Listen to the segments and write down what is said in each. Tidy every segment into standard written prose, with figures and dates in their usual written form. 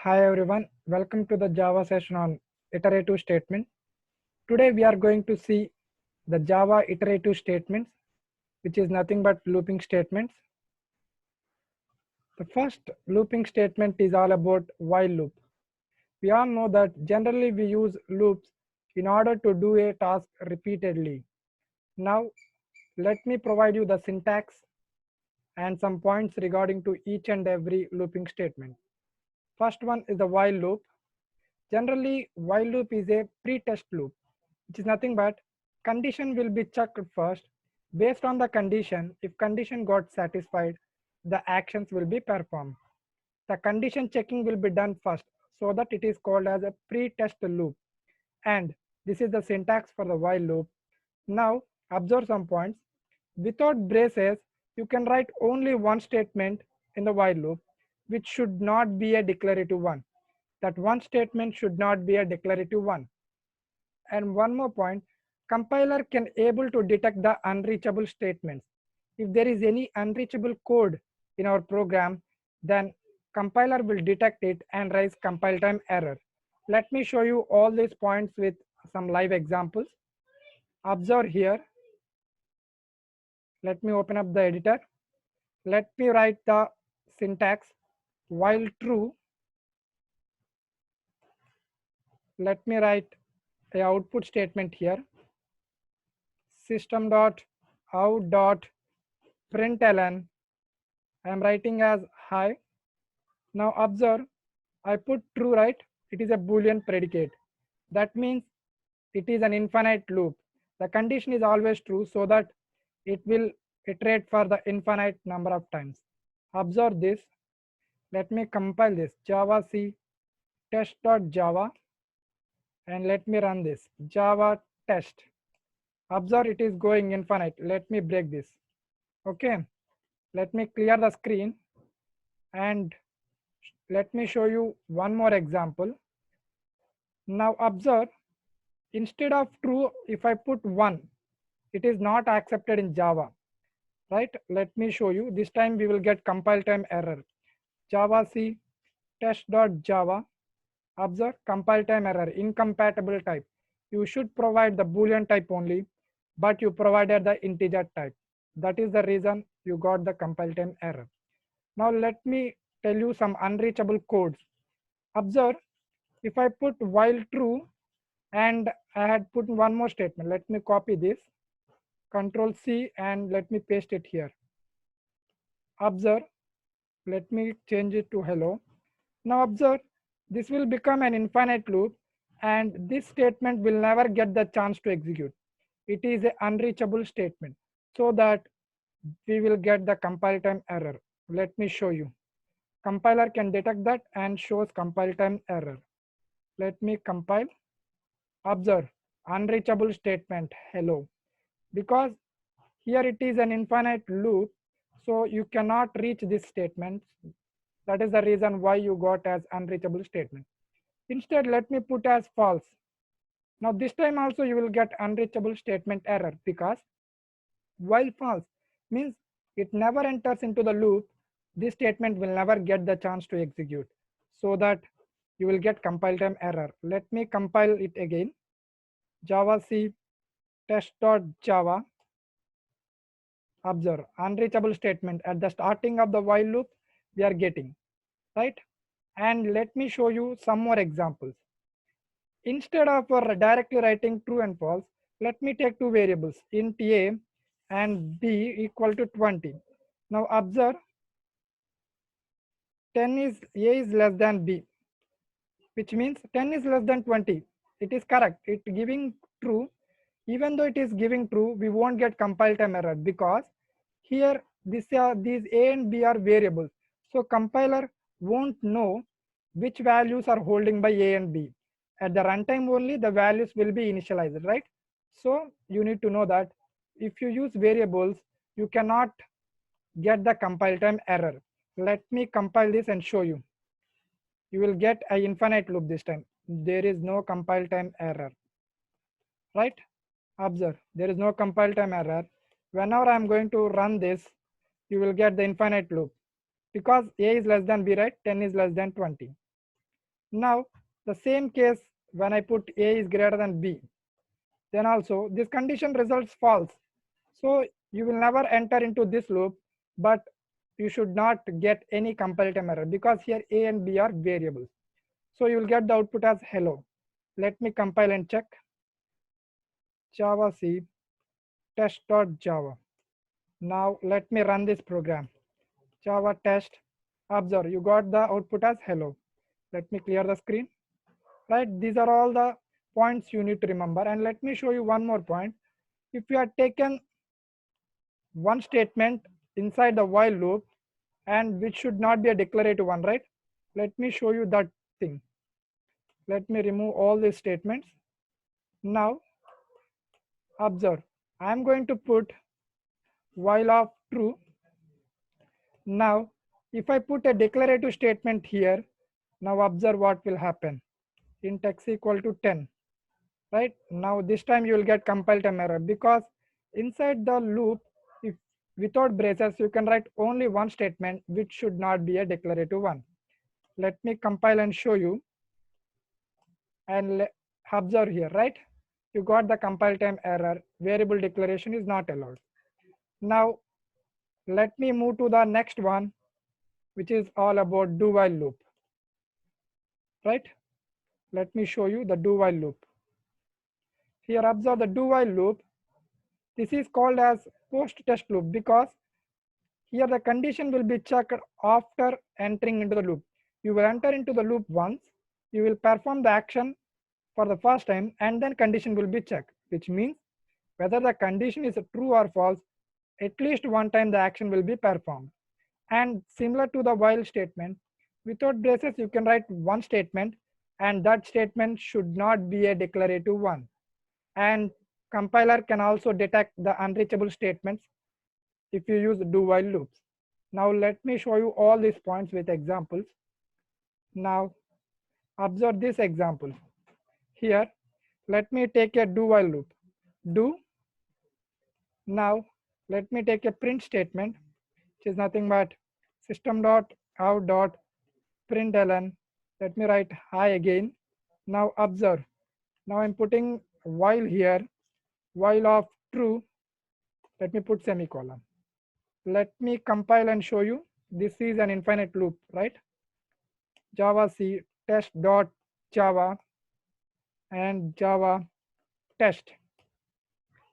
Hi everyone, welcome to the Java session on iterative statement. Today we are going to see the Java iterative statements, which is nothing but looping statements. The first looping statement is all about while loop. We all know that generally we use loops in order to do a task repeatedly. Now let me provide you the syntax and some points regarding to each and every looping statement. First one is the while loop. Generally, while loop is a pre-test loop, which is nothing but condition will be checked first. Based on the condition, if condition got satisfied, the actions will be performed. The condition checking will be done first, so that it is called as a pre-test loop. And this is the syntax for the while loop. Now, observe some points. Without braces, you can write only one statement in the while loop, which should not be a declarative one. That one statement should not be a declarative one. And one more point, compiler can able to detect the unreachable statements. If there is any unreachable code in our program, then compiler will detect it and raise compile time error. Let me show you all these points with some live examples. Observe here. Let me open up the editor. Let me write the syntax while true. Let me write a output statement here. System.out.println. I am writing as hi. Now observe, I put true, right? It is a Boolean predicate. That means it is an infinite loop. The condition is always true, so that it will iterate for the infinite number of times. Observe this. Let me compile this Java C test.java and let me run this Java test. Observe, it is going infinite. Let me break this. Okay, let me clear the screen and let me show you one more example. Now observe, instead of true, if I put 1, it is not accepted in Java, right? Let me show you. This time we will get compile time error. Java C test.java. Observe, compile time error, incompatible type. You should provide the Boolean type only, but you provided the integer type. That is the reason you got the compile time error. Now let me tell you some unreachable codes. Observe, if I put while true and I had put one more statement, let me copy this, Control C, and let me paste it here. Observe, let me change it to hello. Now observe, this will become an infinite loop and this statement will never get the chance to execute. It is an unreachable statement, so that we will get the compile time error. Let me show you. Compiler can detect that and shows compile time error. Let me compile. Observe, unreachable statement hello, because here it is an infinite loop, so you cannot reach this statement. That is the reason why you got as unreachable statement. Instead, let me put as false. Now this time also you will get unreachable statement error, because while false means it never enters into the loop, this statement will never get the chance to execute, so that you will get compile time error. Let me compile it again. Java C test.java. Observe, unreachable statement at the starting of the while loop we are getting, right? And let me show you some more examples. Instead of directly writing true and false, let me take two variables, int a and b equal to 20. Now observe, 10 is a is less than b, which means 10 is less than 20. It is correct, it giving true. Even though it is giving true, we won't get compile time error, because here these a and b are variables, so compiler won't know which values are holding by a and b. At the runtime only the values will be initialized, right? So you need to know that if you use variables, you cannot get the compile time error. Let me compile this and show you. You will get a infinite loop this time. There is no compile time error, right? Observe, there is no compile time error. Whenever I am going to run this, you will get the infinite loop, because a is less than b, right? 10 is less than 20. Now the same case when I put A is greater than B, then also this condition results false. So you will never enter into this loop, but you should not get any compile time error because here A and B are variables. So you will get the output as hello. Let me compile and check. Java C test.java. Now let me run this program. Java test. Observe, you got the output as hello. Let me clear the screen. Right, these are all the points you need to remember. And let me show you one more point. If you had taken one statement inside the while loop and which should not be a declarative one, right? Let me show you that thing. Let me remove all these statements. Now observe, I am going to put while of true. Now if I put a declarative statement here, now observe what will happen. Int x equal to 10, right? Now this time you will get compile time error because inside the loop, if without braces, you can write only one statement which should not be a declarative one. Let me compile and show you. And observe here, right? You got the compile time error. Variable declaration is not allowed. Now let me move to the next one, which is all about do while loop, right? Let me show you the do while loop. Here observe the do while loop. This is called as post test loop because here the condition will be checked after entering into the loop. You will enter into the loop once, you will perform the action for the first time, and then condition will be checked, which means whether the condition is true or false, at least one time the action will be performed. And similar to the while statement, without braces you can write one statement and that statement should not be a declarative one. And compiler can also detect the unreachable statements if you use do while loops. Now let me show you all these points with examples. Now observe this example. Here let me take a do while loop. Do. Now let me take a print statement, which is nothing but system.out.println. Let me write hi again. Now observe. Now I'm putting while here, while of true. Let me put semicolon. Let me compile and show you. This is an infinite loop, right? Java C test.java and Java test,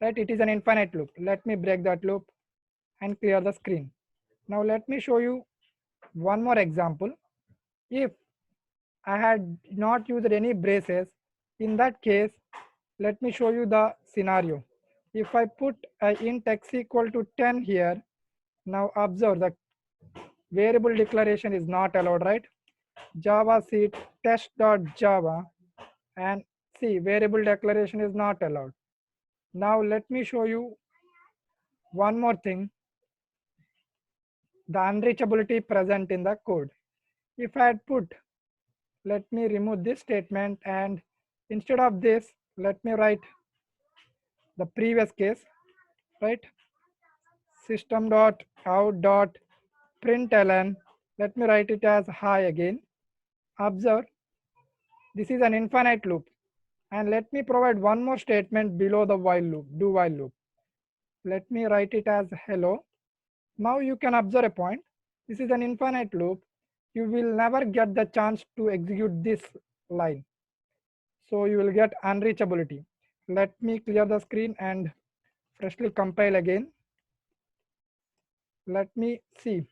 right? It is an infinite loop. Let me break that loop and clear the screen. Now let me show you one more example. If I had not used any braces, in that case, let me show you the scenario. If I put int x equal to 10 here, now observe the variable declaration is not allowed, right? Java C test.java and see variable declaration is not allowed. Now let me show you one more thing, the unreachability present in the code. If I had put, let me remove this statement and instead of this, let me write the previous case, right? System.out.println. Let me write it as hi again. Observe, this is an infinite loop. And let me provide one more statement below the while loop, do while loop. Let me write it as hello. Now you can observe a point. This is an infinite loop. You will never get the chance to execute this line. So you will get unreachability. Let me clear the screen and freshly compile again. Let me see.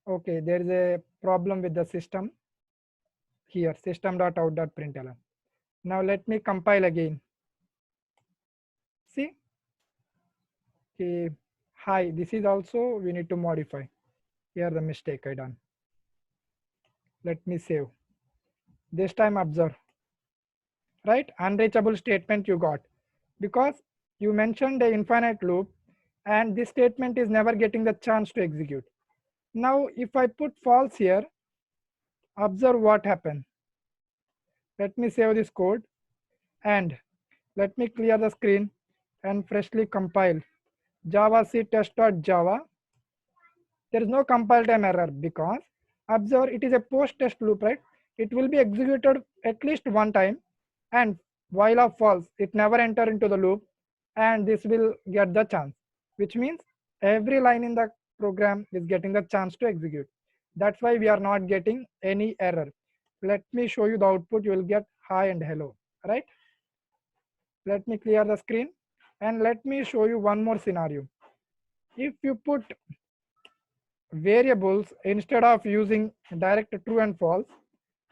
Okay, there is a problem with the system here, system.out.println. Now let me compile again. See, okay, hi, this is also we need to modify. Here the mistake I done. Let me save. This time observe, right? Unreachable statement you got because you mentioned the infinite loop and this statement is never getting the chance to execute. Now if I put false here, observe what happened. Let me save this code and let me clear the screen and freshly compile. Java C test.java. There is no compile time error because observe it is a post test loop, right? it will be executed at least one time, and while of false it never enter into the loop, and this will get the chance, which means every line in the program is getting the chance to execute. That's why we are not getting any error. Let me show you the output. You will get hi and hello, right? Let me clear the screen and let me show you one more scenario. If you put variables instead of using direct true and false,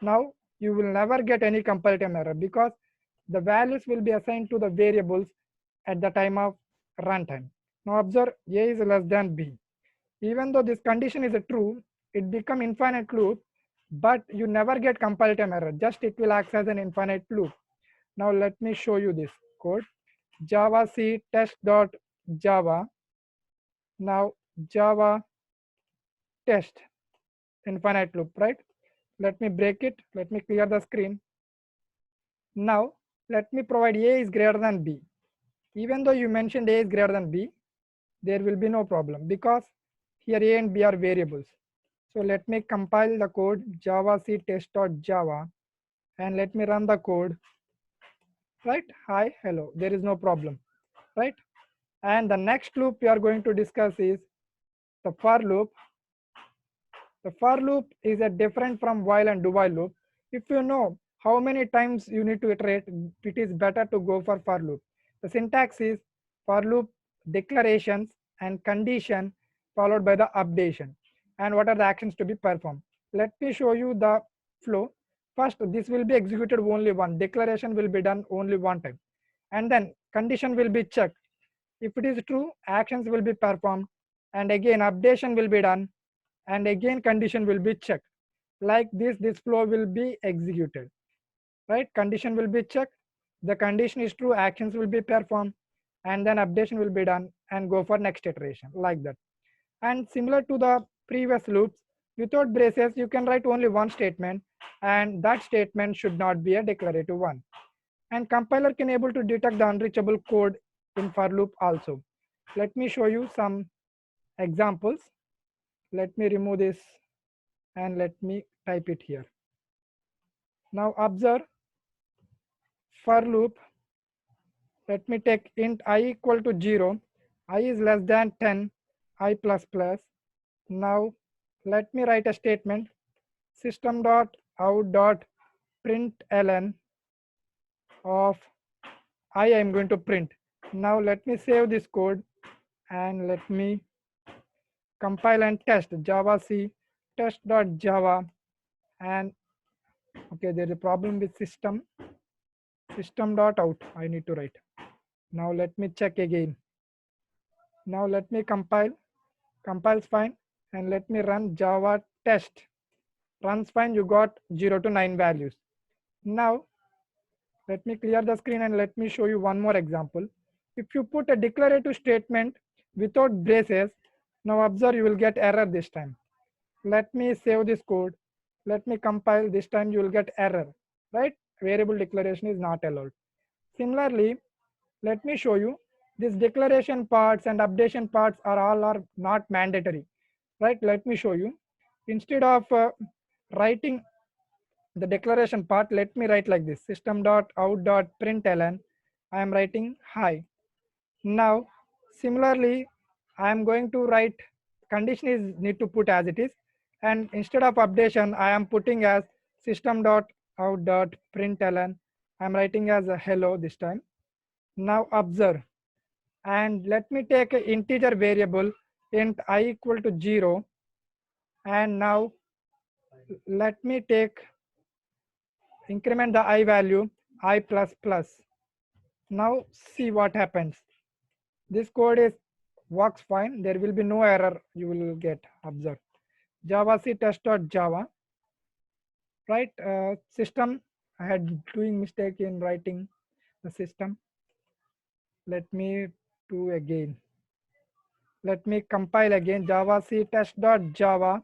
now you will never get any compile time error because the values will be assigned to the variables at the time of runtime. Now observe A is less than B. Even though this condition is a true, it become infinite loop, but you never get compile time error. Just it will act as an infinite loop. Now let me show you this code. Java C test.java. Now Java test infinite loop, right? Let me break it. Let me clear the screen. Now let me provide A is greater than B. Even though you mentioned A is greater than B, there will be no problem because here A and B are variables. So let me compile the code java c test.java and let me run the code, right? Hi, hello, there is no problem, right? And the next loop we are going to discuss is the for loop. The for loop is a different from while and do while loop. If you know how many times you need to iterate, it is better to go for loop. The syntax is for loop declarations and condition followed by the updation, and what are the actions to be performed. Let me show you the flow. First, this will be executed only one, declaration will be done only one time, and then condition will be checked. If it is true, actions will be performed, and again updation will be done, and again condition will be checked. Like this flow will be executed, right? Condition will be checked, the condition is true, actions will be performed, and then updation will be done and go for next iteration, like that. And similar to the previous loops, without braces you can write only one statement, and that statement should not be a declarative one. And compiler can able to detect the unreachable code in for loop also. Let me show you some examples. Let me remove this and let me type it here. Now observe for loop. Let me take int I equal to 0, I is less than 10, I plus plus. Now let me write a statement system.out.println of I am going to print. Now let me save this code and let me compile and test java c test.java. And okay, there is a problem with system.out I need to write. Now let me check again. Now let me compiles fine, and let me run java test. Runs fine, you got 0 to 9 values. Now let me clear the screen and let me show you one more example. If you put a declarative statement without braces, now observe you will get error this time. Let me save this code. Let me compile. This time you will get error, right? Variable declaration is not allowed. Similarly, let me show you this declaration parts and updation parts are not mandatory, right? Let me show you. Instead of writing the declaration part, let me write like this system.out.println. I am writing hi. Now similarly I am going to write condition is need to put as it is, and instead of updation I am putting as system.out.println. I am writing as a hello this time. Now observe, and let me take an integer variable int I equal to 0, and now let me take increment the I value I plus plus. Now see what happens. This code is works fine. There will be no error you will get. Observe java c test.java, right? System, I had doing mistake in writing the system. Let me do again. Let me compile again java c test.java,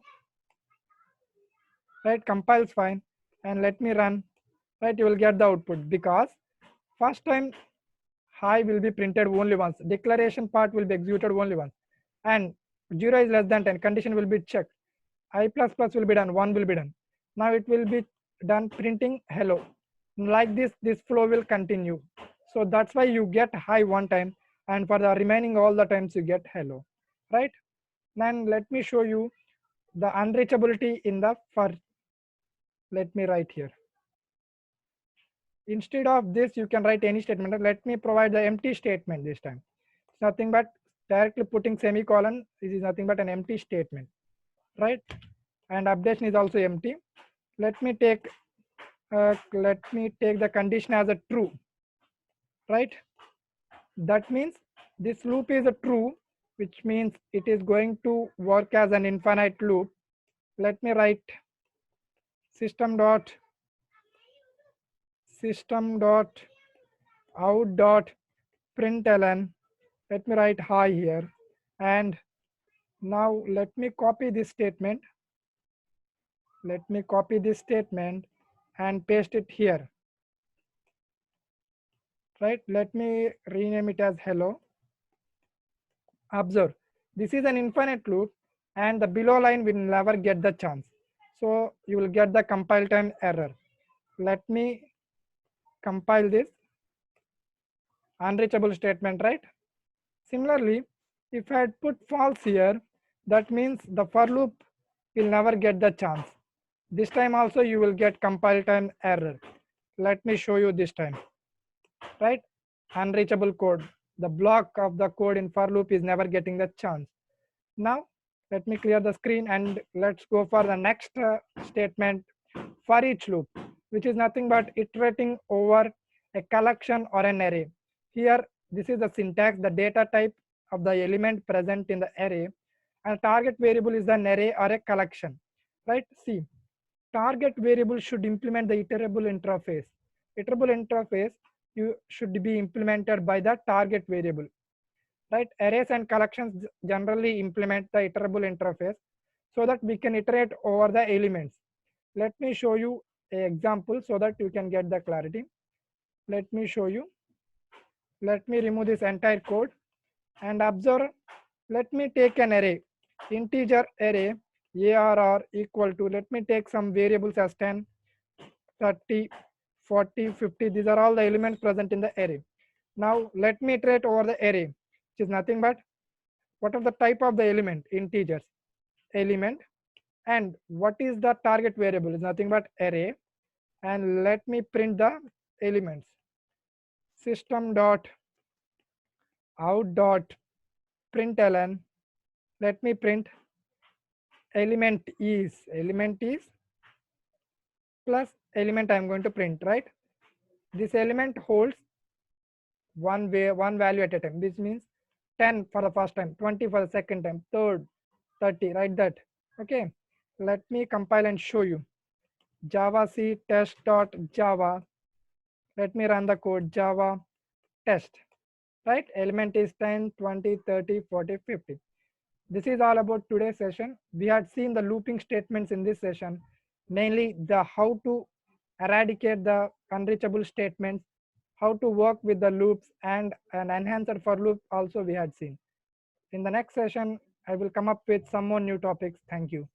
right? Compiles fine, and let me run, right? You will get the output because first time hi will be printed only once, declaration part will be executed only once, and 0 is less than 10, condition will be checked, I plus plus will be done, 1 will be done. Now it will be done printing hello. Like this flow will continue. So that's why you get hi one time, and for the remaining all the times you get hello, right? Then let me show you the unreachability in the for. Let me write here. Instead of this, you can write any statement. Let me provide the empty statement this time. It's nothing but directly putting semicolon. This is nothing but an empty statement, right? And updation is also empty. Let me take the condition as a true, right? That means this loop is a true, which means it is going to work as an infinite loop. Let me write system dot out dot println. Let me write hi here, and now let me copy this statement. Let me copy this statement and paste it here, right? Let me rename it as hello. Observe, this is an infinite loop and the below line will never get the chance. So you will get the compile time error. Let me compile this unreachable statement, right? Similarly, if I had put false here, that means the for loop will never get the chance. This time also you will get compile time error. Let me show you this time, right? Unreachable code. The block of the code in for loop is never getting the chance. Now let me clear the screen and let's go for the next statement, for each loop, which is nothing but iterating over a collection or an array. Here this is the syntax, the data type of the element present in the array, and target variable is an array or a collection, right? See, target variable should implement the iterable interface. Iterable interface you should be implemented by the target variable, right? Arrays and collections generally implement the iterable interface so that we can iterate over the elements. Let me show you an example so that you can get the clarity. Let me show you. Let me remove this entire code and observe. Let me take an array, integer array arr equal to, let me take some variables as 10, 30, 40, 50. These are all the elements present in the array. Now let me iterate over the array, which is nothing but, what is the type of the element? Integers element. And what is the target variable? Is nothing but array. And let me print the elements. System dot out dot println. Let me print element is plus element I'm going to print, right? This element holds one value at a time. This means 10 for the first time, 20 for the second time, third, 30, right? That. Okay. Let me compile and show you. Java C test.java. Let me run the code Java test, right? Element is 10, 20, 30, 40, 50. This is all about today's session. We had seen the looping statements in this session, mainly the how to eradicate the unreachable statements, how to work with the loops, and an enhancer for loop also we had seen. In the next session, I will come up with some more new topics. Thank you.